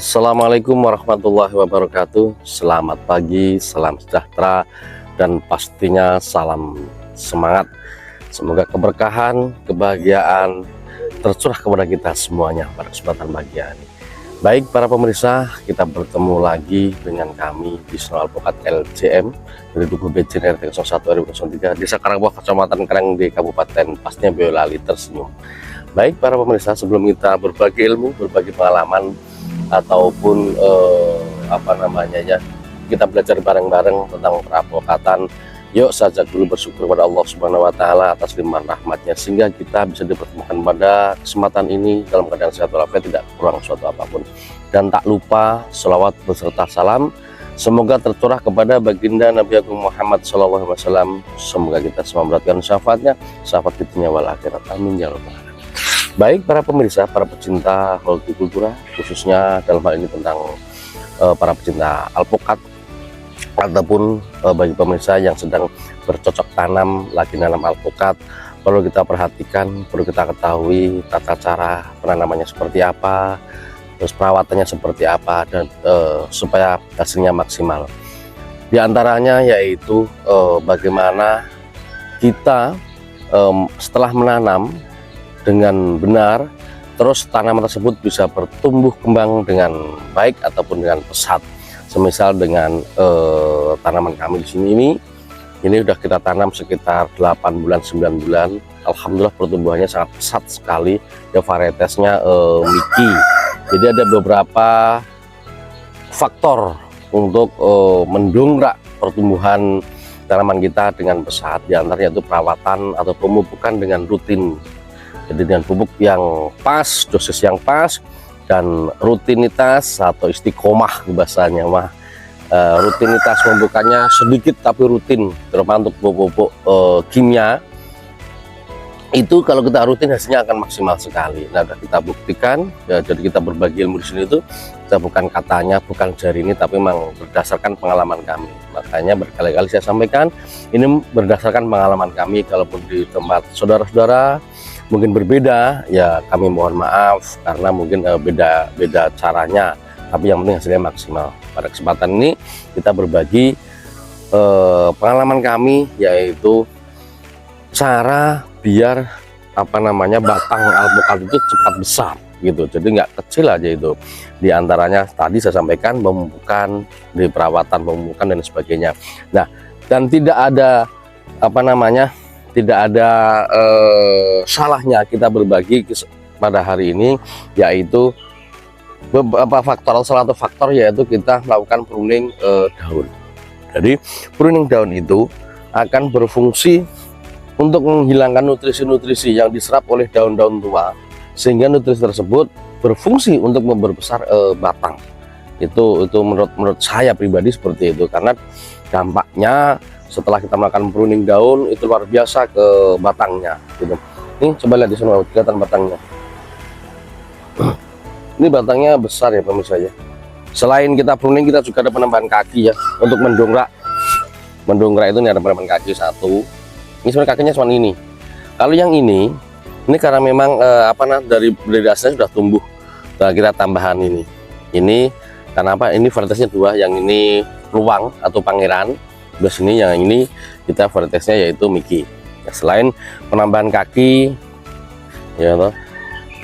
Assalamualaikum warahmatullahi wabarakatuh. Selamat pagi, salam sejahtera, dan pastinya salam semangat. Semoga keberkahan, kebahagiaan tercurah kepada kita semuanya pada kesempatan pagi hari. Baik para pemirsa, kita bertemu lagi dengan kami di channel Alpukat LCM dari Dukuh Becin RT 01 RW 03 Desa Karangbuah, Kecamatan Kereng di Kabupaten pastinya Boyolali tersenyum. Baik para pemirsa, sebelum kita berbagi ilmu, berbagi pengalaman ataupun kita belajar bareng-bareng tentang perapokatan, yuk saja dulu bersyukur pada Allah Subhanahu wa Ta'ala atas limpahan rahmatnya sehingga kita bisa dipertemukan pada kesempatan ini dalam keadaan sehat walafiat, tidak kurang suatu apapun. Dan tak lupa selawat beserta salam semoga tercurah kepada baginda Nabi Agung Muhammad SAW. Semoga kita semua mendapatkan syafaatnya, syafaat di dunia wal akhirat, amin ya rabbal alamin. Baik para pemirsa, para pecinta hortikultura, khususnya dalam hal ini tentang para pecinta alpukat ataupun bagi pemirsa yang sedang bercocok tanam, lagi nanam alpukat, perlu kita perhatikan, perlu kita ketahui tata cara penanamannya seperti apa, terus perawatannya seperti apa, dan supaya hasilnya maksimal. Di antaranya yaitu bagaimana kita setelah menanam dengan benar, terus tanaman tersebut bisa bertumbuh kembang dengan baik ataupun dengan pesat. Semisal dengan tanaman kami di sini ini udah kita tanam sekitar 8 bulan 9 bulan. Alhamdulillah pertumbuhannya sangat pesat sekali. Ya varietasnya Miki. Jadi ada beberapa faktor untuk mendongkrak pertumbuhan tanaman kita dengan pesat. Di antaranya itu perawatan atau pemupukan dengan rutin. Jadi dengan pupuk yang pas, dosis yang pas, dan rutinitas atau istiqomah bahasanya mah. Rutinitas pemupukannya sedikit tapi rutin, terutama untuk pupuk kimia. Itu kalau kita rutin hasilnya akan maksimal sekali. Nah, sudah kita buktikan ya, jadi kita berbagi ilmu di sini itu kita bukan katanya, bukan jari ini, tapi memang berdasarkan pengalaman kami. Makanya berkali-kali saya sampaikan ini berdasarkan pengalaman kami. Kalaupun di tempat saudara-saudara mungkin berbeda, ya kami mohon maaf karena mungkin beda caranya, tapi yang penting hasilnya maksimal. Pada kesempatan ini kita berbagi pengalaman kami, yaitu cara biar batang alpukat itu cepat besar gitu. Jadi nggak kecil aja itu. Di antaranya tadi saya sampaikan pemupukan, di perawatan pemupukan dan sebagainya. Nah, dan tidak ada tidak ada salahnya kita berbagi pada hari ini, yaitu beberapa faktor. Salah satu faktor yaitu kita melakukan pruning daun. Jadi pruning daun itu akan berfungsi untuk menghilangkan nutrisi-nutrisi yang diserap oleh daun-daun tua, sehingga nutrisi tersebut berfungsi untuk memperbesar batang. Itu menurut saya pribadi seperti itu, karena dampaknya setelah kita melakukan pruning daun itu luar biasa ke batangnya gitu. Ini coba lihat di sana, kelihatan batangnya. Ini batangnya besar ya pemirsa ya. Selain kita pruning, kita juga ada penambahan kaki ya untuk mendongkrak. Mendongkrak itu ini ada penambahan kaki satu. Ini sebenarnya kakinya cuma ini. Kalau yang ini karena memang dari dasarnya sudah tumbuh. Nah, kita tambahan ini. Ini karena apa? Ini varietasnya dua, yang ini luang atau pangeran. Di sini yang ini kita varietasnya yaitu Miki. Nah, selain penambahan kaki, ya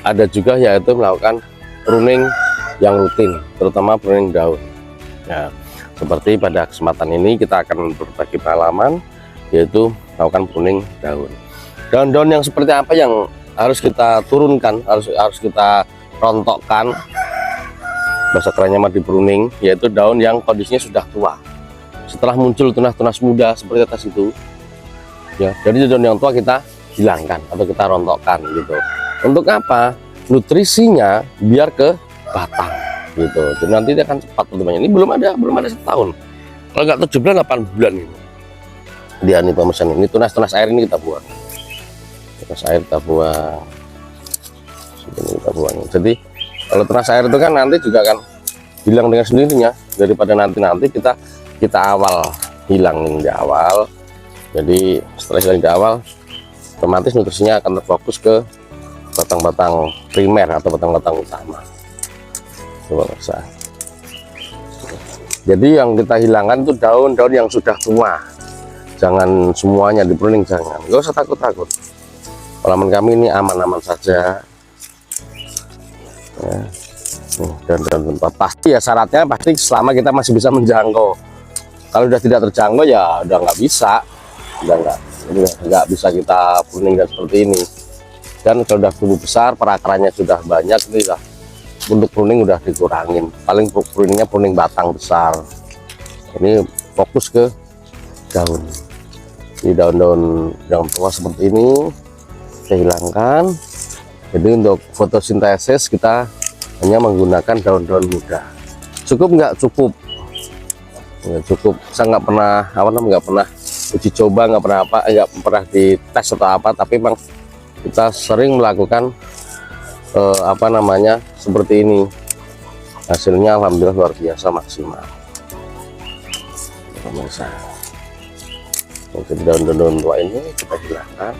ada juga yaitu melakukan pruning yang rutin, terutama pruning daun. Ya, seperti pada kesempatan ini kita akan berbagi pengalaman, yaitu melakukan pruning daun. Daun-daun yang seperti apa yang harus kita turunkan, harus kita rontokkan, bahasa kerennya mah di pruning, yaitu daun yang kondisinya sudah tua. Setelah muncul tunas-tunas muda seperti atas itu ya, jadi daun yang tua kita hilangkan atau kita rontokkan gitu. Untuk apa? Nutrisinya biar ke batang gitu. Jadi nanti dia akan cepat pertumbuhannya. Ini belum ada setahun, kalau nggak 7 bulan 8 bulan ini dia nih pemesan. Ini tunas air ini kita buang, tunas air kita buang, ini kita buang. Jadi kalau tunas air itu kan nanti juga akan hilang dengan sendirinya, daripada nanti kita awal hilang di awal. Jadi setelah hilang di awal, otomatis nutrisinya akan terfokus ke batang-batang primer atau batang-batang utama. Coba pemirsa. Jadi yang kita hilangkan itu daun-daun yang sudah tua, jangan semuanya di pruning, jangan, nggak usah takut-takut. Halaman kami ini aman-aman saja ya. Dan pasti ya, syaratnya pasti selama kita masih bisa menjangkau. Kalau sudah tidak terjangkau ya udah nggak bisa, udah nggak bisa kita pruning dan seperti ini. Dan kalau sudah tumbuh besar, perakarannya sudah banyak, ini lah untuk pruning udah dikurangin, paling pruningnya pruning batang besar. Ini fokus ke daun, di daun-daun yang tua seperti ini kita hilangkan. Jadi untuk fotosintesis kita hanya menggunakan daun-daun muda. Cukup nggak? Cukup ya, cukup. Saya nggak pernah nggak pernah uji coba, nggak pernah dites atau apa, tapi memang kita sering melakukan seperti ini. Hasilnya alhamdulillah luar biasa, maksimal. Pemirsa, untuk daun-daun tua ini kita hilangkan.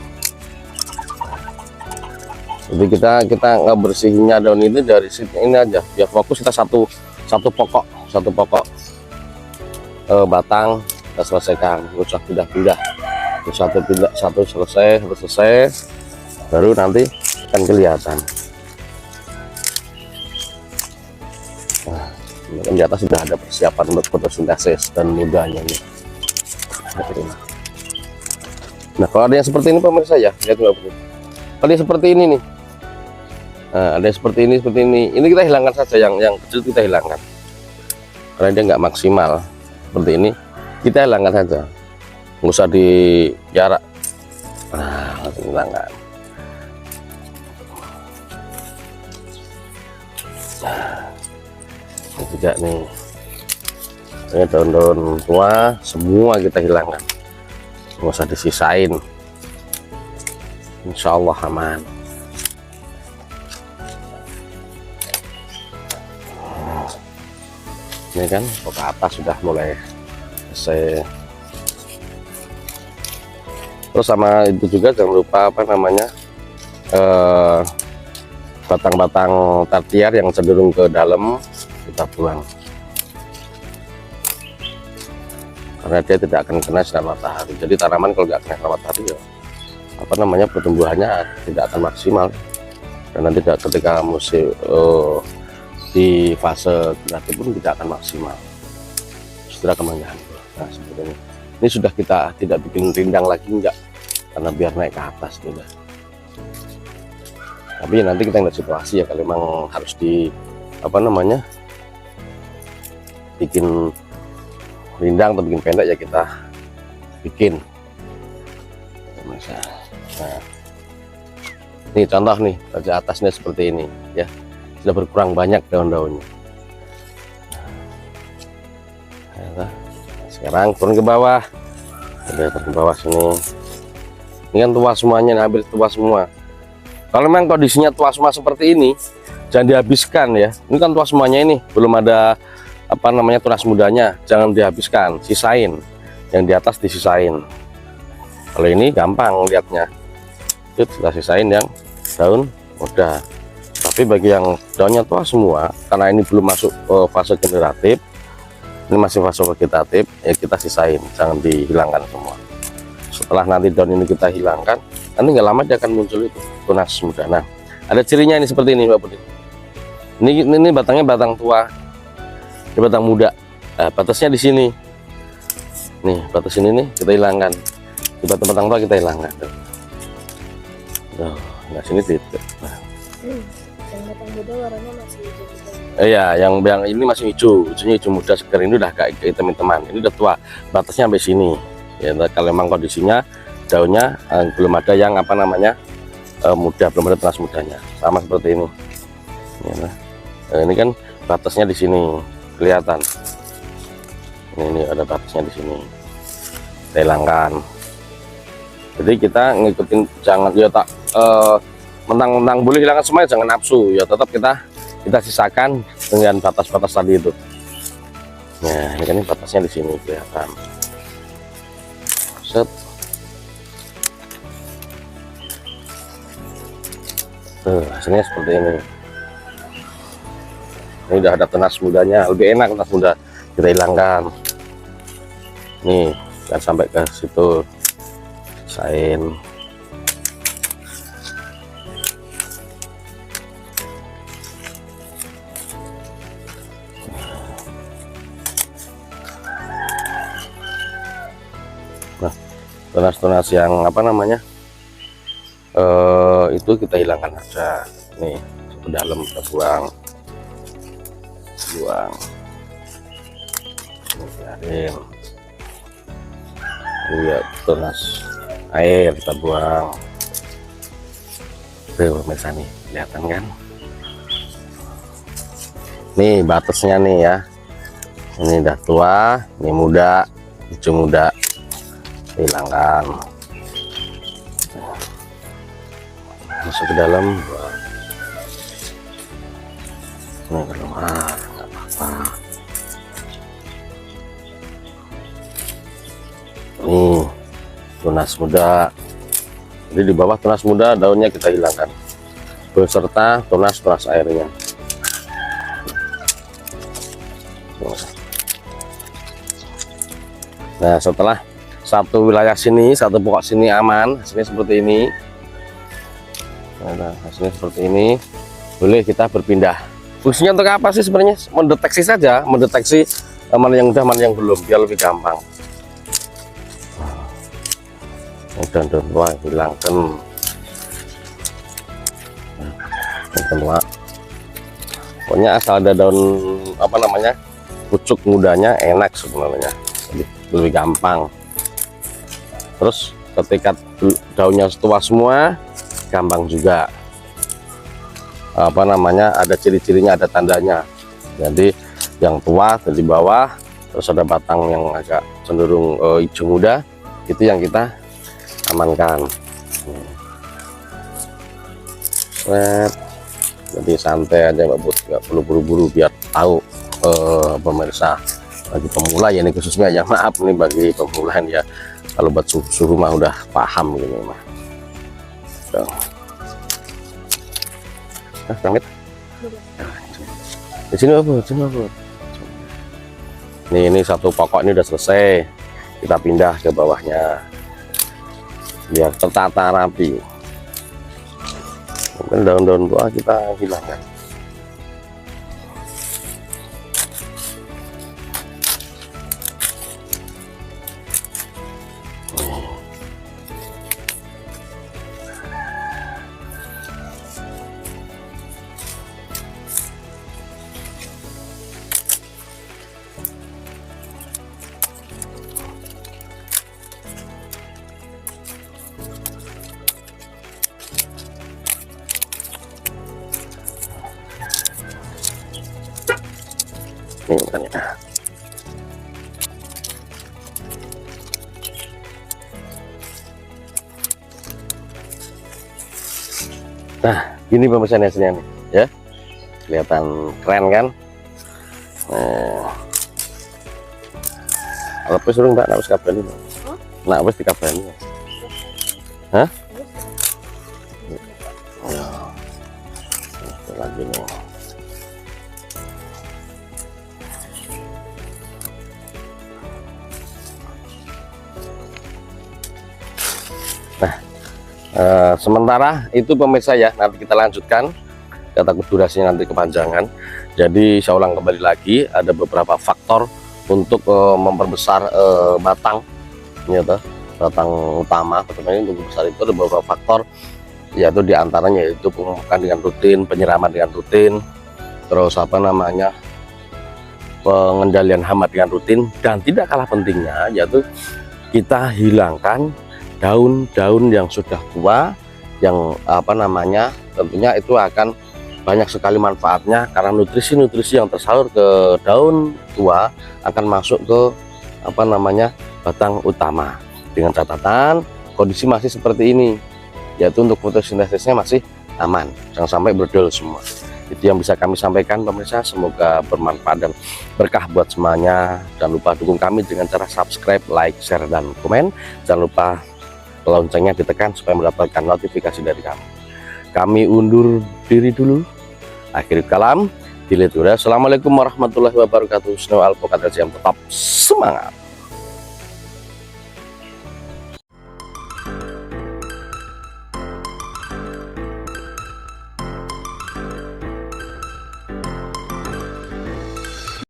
Jadi kita nggak bersihinnya daun ini dari sini ini aja, biar fokus kita satu pokok batang kita selesaikan, nggak usah pindah-pindah. Satu selesai, baru nanti akan kelihatan. Di atas sudah ada persiapan untuk fotosintesis dan mudahnya nih. Nah, kalau ada yang seperti ini pemirsa ya, lihat nggak? Kalau yang seperti ini nih, nah, ada yang seperti ini. Ini kita hilangkan saja, yang kecil kita hilangkan karena dia nggak maksimal. Seperti ini kita hilangkan saja, nggak usah dijarak. Nah, langsung hilangkan. Ini juga nih, ini daun-daun tua semua kita hilangkan, nggak usah disisain. Insya Allah aman. Ini kan ke atas sudah mulai selesai. Terus sama itu juga jangan lupa batang-batang tertiar yang cenderung ke dalam kita buang, karena dia tidak akan kena sinar matahari. Jadi tanaman kalau nggak kena sinar matahari ya pertumbuhannya tidak akan maksimal, dan nanti ketika musim di fase kreatif pun tidak akan maksimal, justru akan mengganggu. Nah, seperti ini sudah kita tidak bikin rindang lagi, enggak, karena biar naik ke atas sudah. Tapi ya nanti kita lihat situasi ya, kalau memang harus bikin rindang atau bikin pendek ya kita bikin. Nah, ini contoh nih, bagian atasnya seperti ini ya, sudah berkurang banyak daun-daunnya. Nah, sekarang turun ke bawah, turun ke bawah sini. Ini kan tua semuanya, hampir tua semua. Kalau memang kondisinya tua semua seperti ini, jangan dihabiskan ya. Ini kan tua semuanya, ini belum ada tunas mudanya, jangan dihabiskan, sisain. Yang di atas disisain. Kalau ini gampang lihatnya, kita sisain yang daun muda. Tapi bagi yang daunnya tua semua, karena ini belum masuk fase generatif, ini masih fase vegetatif, ya kita sisain, jangan dihilangkan semua. Setelah nanti daun ini kita hilangkan, nanti nggak lama dia akan muncul itu tunas muda. Nah, ada cirinya ini seperti ini Mbak Putri. Ini batangnya batang tua, ini batang muda. Nah, batasnya di sini. Nih, batas ini nih kita hilangkan. Di batang tua kita hilangkan. Nah, sini titik. Nah. Yang batang muda warnanya masih hijau. Iya, yang ini masih hijau, hijaunya hijau muda segar, ini udah kayak teman-teman. Ini udah tua, batasnya sampai sini. Ya, kalau memang kondisinya daunnya belum ada yang muda, belum ada tunas mudanya, sama seperti ini. Ya, ini kan batasnya di sini kelihatan. Ini ada batasnya di sini. Kita hilangkan. Jadi kita ngikutin, jangan ya tak mentang-mentang boleh hilangkan semuanya, jangan nafsu ya, tetap kita sisakan dengan batas-batas tadi itu. Nah, ini kan batasnya di sini kelihatan. Set. Hasilnya seperti ini. Ini udah ada tunas mudanya, lebih enak tunas muda, kita hilangkan. Nih, jangan sampai ke situ. Sain. Nah, tunas-tunas yang apa namanya? Itu kita hilangkan aja. Nih, ke dalam kita buang. Ini biarin. Lihat tunas air kita buang. Tuh pemirsa nih, kelihatan kan? Nih batasnya nih ya. Ini udah tua, ini muda, hijau muda. Hilangkan. Masuk ke dalam. Ini keluar, nggak apa-apa. Nih tunas muda. Jadi di bawah tunas muda daunnya kita hilangkan beserta tunas airnya. Nah, setelah satu wilayah sini, satu pokok sini aman, hasilnya seperti ini. Nah, hasilnya seperti ini, boleh kita berpindah. Fungsinya untuk apa sih sebenarnya? Mendeteksi saja, mendeteksi mana yang udah, mana yang belum, biar lebih gampang. Daun tua hilangkan. Tua. Pokoknya asal ada daun apa namanya, pucuk mudanya enak sebenarnya, lebih gampang. Terus ketika daunnya tua semua, gampang juga apa namanya, ada ciri-cirinya, ada tandanya. Jadi yang tua di bawah, terus ada batang yang agak cenderung hijau muda, itu yang kita amankan. Jadi santai aja Mbak Bud, nggak perlu buru-buru, biar tahu pemirsa bagi pemula ya, ini khususnya ya, maaf nih bagi pemula ya, kalau buat suhu mah udah paham gini mah. Pamit di sini apa? Ini satu pokok ini udah selesai, kita pindah ke bawahnya biar tertata rapi. Mungkin daun-daun tua kita hilangkan. Ini makanya. Nah, gini pemirsa hasilnya nih, ya. Kelihatan keren kan? Lepas suruh Mbak, harus kapan ini? Nah, harus dikabarin. Hah? Ya. Itu lagi nih. Sementara itu pemirsa ya, nanti kita lanjutkan, takut durasinya nanti kepanjangan. Jadi saya ulang kembali lagi, ada beberapa faktor untuk memperbesar batang ini ya, batang utama ini untuk besar itu ada beberapa faktor, yaitu diantaranya yaitu pemupukan dengan rutin, penyiraman dengan rutin, terus apa namanya, pengendalian hama dengan rutin, dan tidak kalah pentingnya yaitu kita hilangkan daun-daun yang sudah tua, yang apa namanya, tentunya itu akan banyak sekali manfaatnya, karena nutrisi-nutrisi yang tersalur ke daun tua akan masuk ke apa namanya, batang utama, dengan catatan kondisi masih seperti ini, yaitu untuk fotosintesisnya masih aman, jangan sampai berdol semua. Itu yang bisa kami sampaikan pemirsa, semoga bermanfaat dan berkah buat semuanya. Jangan lupa dukung kami dengan cara subscribe, like, share, dan komen. Jangan lupa loncengnya ditekan supaya mendapatkan notifikasi dari kami. Kami undur diri dulu. Akhir kalam, delete udah. Assalamualaikum warahmatullahi wabarakatuh. Snow Alpokat yang tetap semangat.